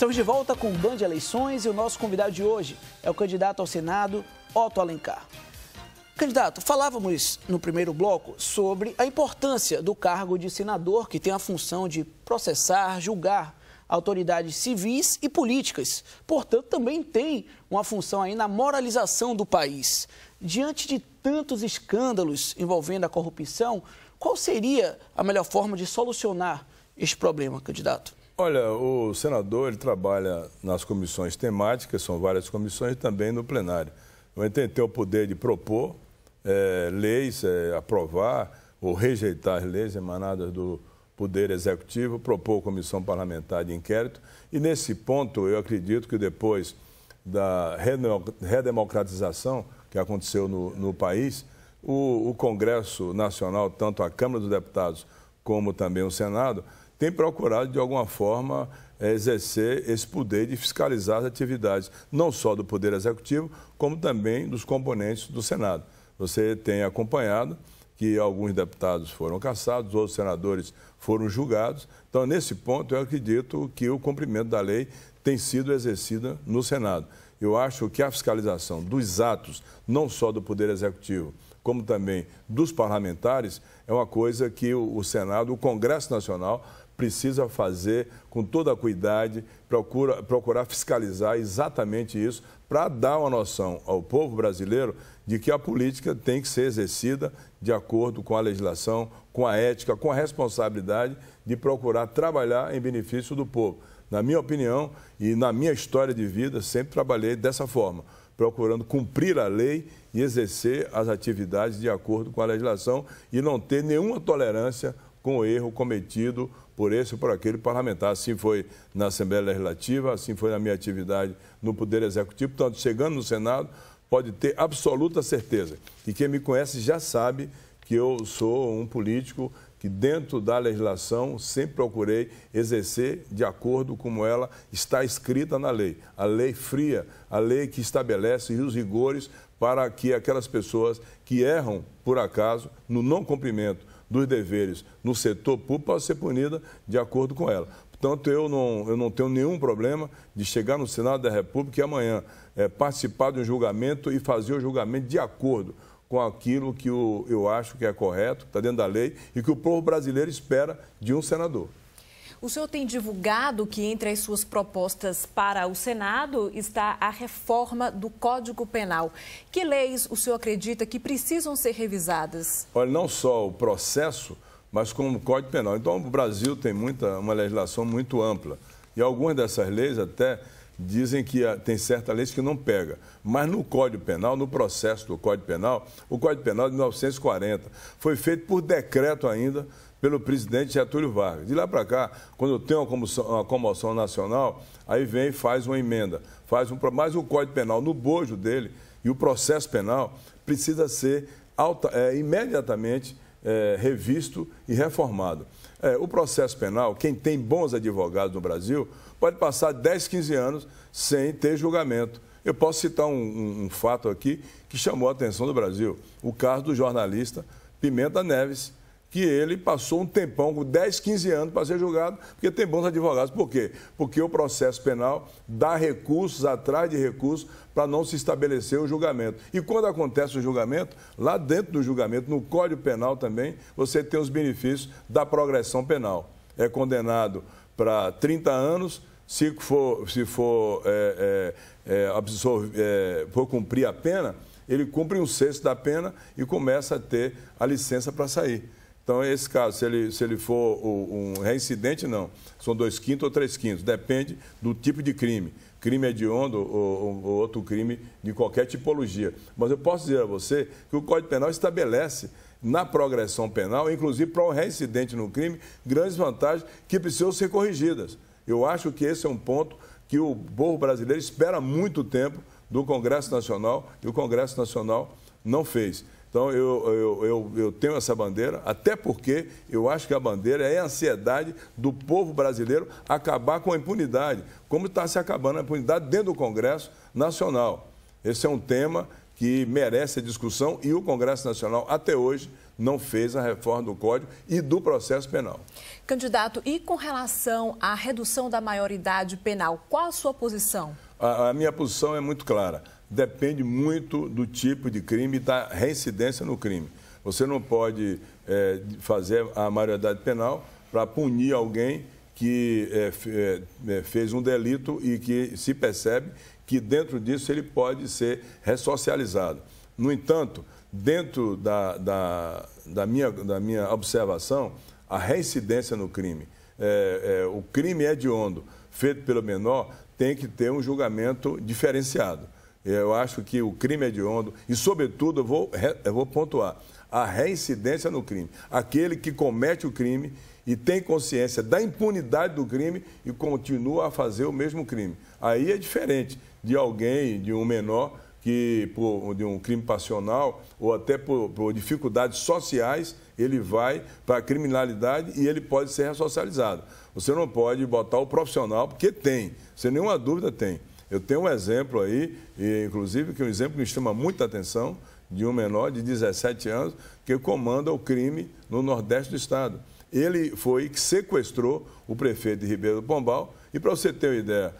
Estamos de volta com o Band Eleições e o nosso convidado de hoje é o candidato ao Senado, Otto Alencar. Candidato, falávamos no primeiro bloco sobre a importância do cargo de senador, que tem a função de processar, julgar autoridades civis e políticas. Portanto, também tem uma função aí na moralização do país. Diante de tantos escândalos envolvendo a corrupção, qual seria a melhor forma de solucionar este problema, candidato? Olha, o senador ele trabalha nas comissões temáticas, são várias comissões, e também no plenário. Ele tem o poder de propor leis, aprovar ou rejeitar as leis emanadas do Poder Executivo, propor comissão parlamentar de inquérito. E nesse ponto, eu acredito que depois da redemocratização que aconteceu no país, o Congresso Nacional, tanto a Câmara dos Deputados como também o Senado, tem procurado, de alguma forma, exercer esse poder de fiscalizar as atividades, não só do Poder Executivo, como também dos componentes do Senado. Você tem acompanhado que alguns deputados foram cassados, outros senadores foram julgados. Então, nesse ponto, eu acredito que o cumprimento da lei tem sido exercida no Senado. Eu acho que a fiscalização dos atos, não só do Poder Executivo, como também dos parlamentares, é uma coisa que o Senado, o Congresso Nacional, precisa fazer com toda a cuidado, procurar fiscalizar exatamente isso, para dar uma noção ao povo brasileiro de que a política tem que ser exercida de acordo com a legislação, com a ética, com a responsabilidade de procurar trabalhar em benefício do povo. Na minha opinião e na minha história de vida, sempre trabalhei dessa forma, procurando cumprir a lei e exercer as atividades de acordo com a legislação e não ter nenhuma tolerância com o erro cometido por esse ou por aquele parlamentar. Assim foi na Assembleia Legislativa, assim foi na minha atividade no Poder Executivo. Portanto, chegando no Senado, pode ter absoluta certeza. E quem me conhece já sabe que eu sou um político que, dentro da legislação, sempre procurei exercer de acordo com ela está escrita na lei. A lei fria, a lei que estabelece os rigores para que aquelas pessoas que erram, por acaso, no não cumprimento dos deveres no setor público possam ser punidas de acordo com ela. Portanto, eu não tenho nenhum problema de chegar no Senado da República e amanhã participar de um julgamento e fazer o julgamento de acordo com aquilo que eu acho que é correto, que está dentro da lei e que o povo brasileiro espera de um senador. O senhor tem divulgado que entre as suas propostas para o Senado está a reforma do Código Penal. Que leis o senhor acredita que precisam ser revisadas? Olha, não só o processo, mas como o Código Penal. Então, o Brasil tem uma legislação muito ampla. E algumas dessas leis até dizem que tem certas leis que não pega. Mas no Código Penal, no processo do Código Penal, o Código Penal de 1940 foi feito por decreto ainda pelo presidente Getúlio Vargas. De lá para cá, quando tem uma comoção nacional, aí vem e faz uma emenda. Mas o Código Penal, no bojo dele, e o processo penal, precisa ser imediatamente revisto e reformado. O processo penal, quem tem bons advogados no Brasil, pode passar 10, 15 anos sem ter julgamento. Eu posso citar um fato aqui que chamou a atenção do Brasil. O caso do jornalista Pimenta Neves, que ele passou um tempão, com 10, 15 anos, para ser julgado, porque tem bons advogados. Por quê? Porque o processo penal dá recursos atrás de recursos para não se estabelecer o julgamento. E quando acontece o julgamento, lá dentro do julgamento, no Código Penal também, você tem os benefícios da progressão penal. É condenado para 30 anos, se for cumprir a pena, ele cumpre 1/6 da pena e começa a ter a licença para sair. Então, esse caso, se ele for um reincidente, não. São 2/5 ou 3/5, depende do tipo de crime. Crime hediondo ou outro crime de qualquer tipologia. Mas eu posso dizer a você que o Código Penal estabelece, na progressão penal, inclusive para um reincidente no crime, grandes vantagens que precisam ser corrigidas. Eu acho que esse é um ponto que o povo brasileiro espera há muito tempo do Congresso Nacional e o Congresso Nacional não fez. Então, eu tenho essa bandeira, até porque eu acho que a bandeira é a ansiedade do povo brasileiro acabar com a impunidade, como está se acabando a impunidade dentro do Congresso Nacional. Esse é um tema que merece a discussão e o Congresso Nacional, até hoje, não fez a reforma do Código e do processo penal. Candidato, e com relação à redução da maioridade penal, qual a sua posição? A minha posição é muito clara. Depende muito do tipo de crime e da reincidência no crime. Você não pode fazer a maioridade penal para punir alguém que fez um delito e que se percebe que dentro disso ele pode ser ressocializado. No entanto, dentro da minha observação, a reincidência no crime, o crime hediondo feito pelo menor tem que ter um julgamento diferenciado. Eu acho que o crime hediondo, e sobretudo eu vou pontuar, a reincidência no crime. Aquele que comete o crime e tem consciência da impunidade do crime e continua a fazer o mesmo crime. Aí é diferente de alguém, de um menor, que de um crime passional ou até por dificuldades sociais, ele vai para a criminalidade e ele pode ser ressocializado. Você não pode botar o profissional, porque tem, sem nenhuma dúvida tem. Eu tenho um exemplo aí, inclusive, que é um exemplo que me chama muita atenção, de um menor de 17 anos que comanda o crime no Nordeste do Estado. Ele foi que sequestrou o prefeito de Ribeirão do Pombal e, para você ter uma ideia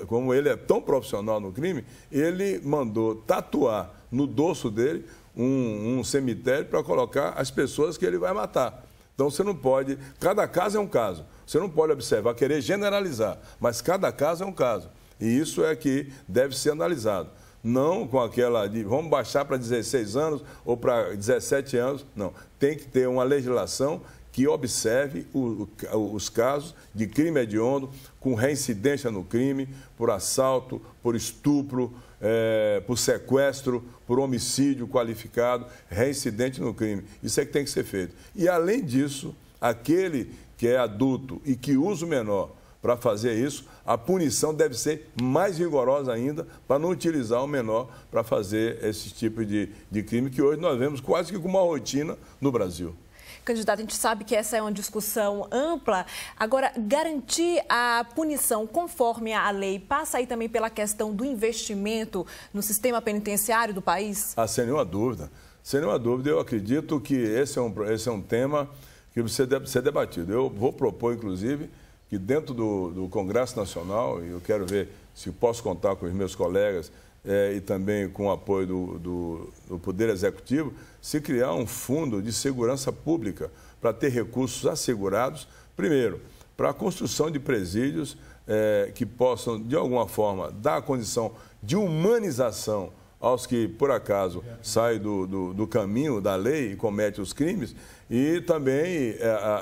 como ele é tão profissional no crime, ele mandou tatuar no dorso dele um cemitério para colocar as pessoas que ele vai matar. Então você não pode, cada caso é um caso, você não pode observar, querer generalizar, mas cada caso é um caso. E isso é que deve ser analisado. Não com aquela de vamos baixar para 16 anos ou para 17 anos, não. Tem que ter uma legislação que observe os casos de crime hediondo, com reincidência no crime, por assalto, por estupro, por sequestro, por homicídio qualificado, reincidente no crime. Isso é que tem que ser feito. E, além disso, aquele que é adulto e que usa o menor para fazer isso, a punição deve ser mais rigorosa ainda para não utilizar o menor para fazer esse tipo de crime que hoje nós vemos quase que como uma rotina no Brasil. Candidato, a gente sabe que essa é uma discussão ampla. Agora, garantir a punição conforme a lei passa aí também pela questão do investimento no sistema penitenciário do país? Sem nenhuma dúvida. Sem nenhuma dúvida, eu acredito que esse é um tema que deve ser debatido. Eu vou propor, inclusive, que dentro do Congresso Nacional, e eu quero ver se posso contar com os meus colegas e também com o apoio do Poder Executivo, se criar um fundo de segurança pública para ter recursos assegurados, primeiro, para a construção de presídios que possam, de alguma forma, dar a condição de humanização aos que, por acaso, saem do caminho da lei e cometem os crimes, e também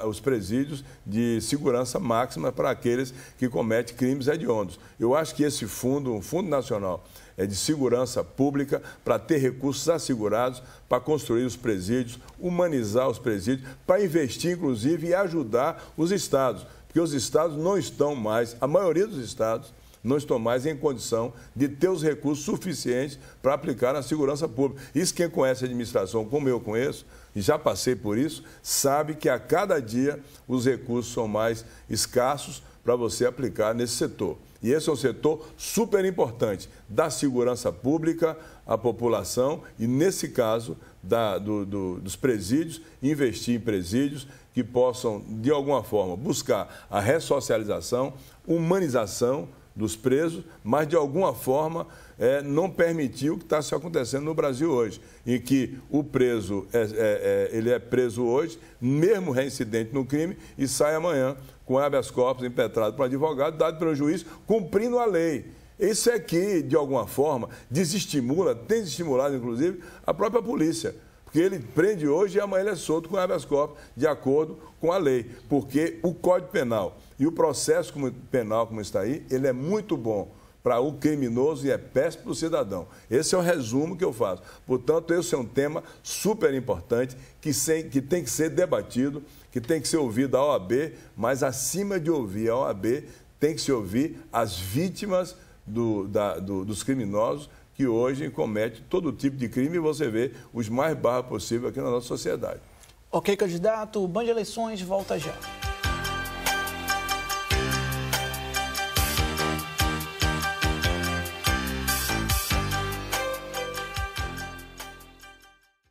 os presídios de segurança máxima para aqueles que cometem crimes hediondos. Eu acho que esse fundo, um fundo nacional de segurança pública, para ter recursos assegurados, para construir os presídios, humanizar os presídios, para investir, inclusive, e ajudar os estados, porque os estados não estão mais, a maioria dos estados, não estão mais em condição de ter os recursos suficientes para aplicar na segurança pública. Isso quem conhece a administração, como eu conheço, e já passei por isso, sabe que a cada dia os recursos são mais escassos para você aplicar nesse setor. E esse é um setor super importante da segurança pública, à população e, nesse caso, dos presídios, investir em presídios que possam, de alguma forma, buscar a ressocialização, humanização dos presos, mas de alguma forma não permitir o que está se acontecendo no Brasil hoje, em que o preso ele é preso hoje, mesmo reincidente no crime, e sai amanhã com habeas corpus impetrado por um advogado, dado pelo juiz, cumprindo a lei. Isso é que, de alguma forma, desestimula, tem desestimulado, inclusive, a própria polícia. Porque ele prende hoje e amanhã ele é solto com habeas corpus, de acordo com a lei. Porque o Código Penal e o processo penal, como está aí, ele é muito bom para o criminoso e é péssimo para o cidadão. Esse é o resumo que eu faço. Portanto, esse é um tema super importante que tem que ser debatido, que tem que ser ouvido a OAB, mas acima de ouvir a OAB, tem que se ouvir as vítimas dos criminosos que hoje cometem todo tipo de crime e você vê os mais barros possíveis aqui na nossa sociedade. Ok, candidato. O Band Eleições volta já.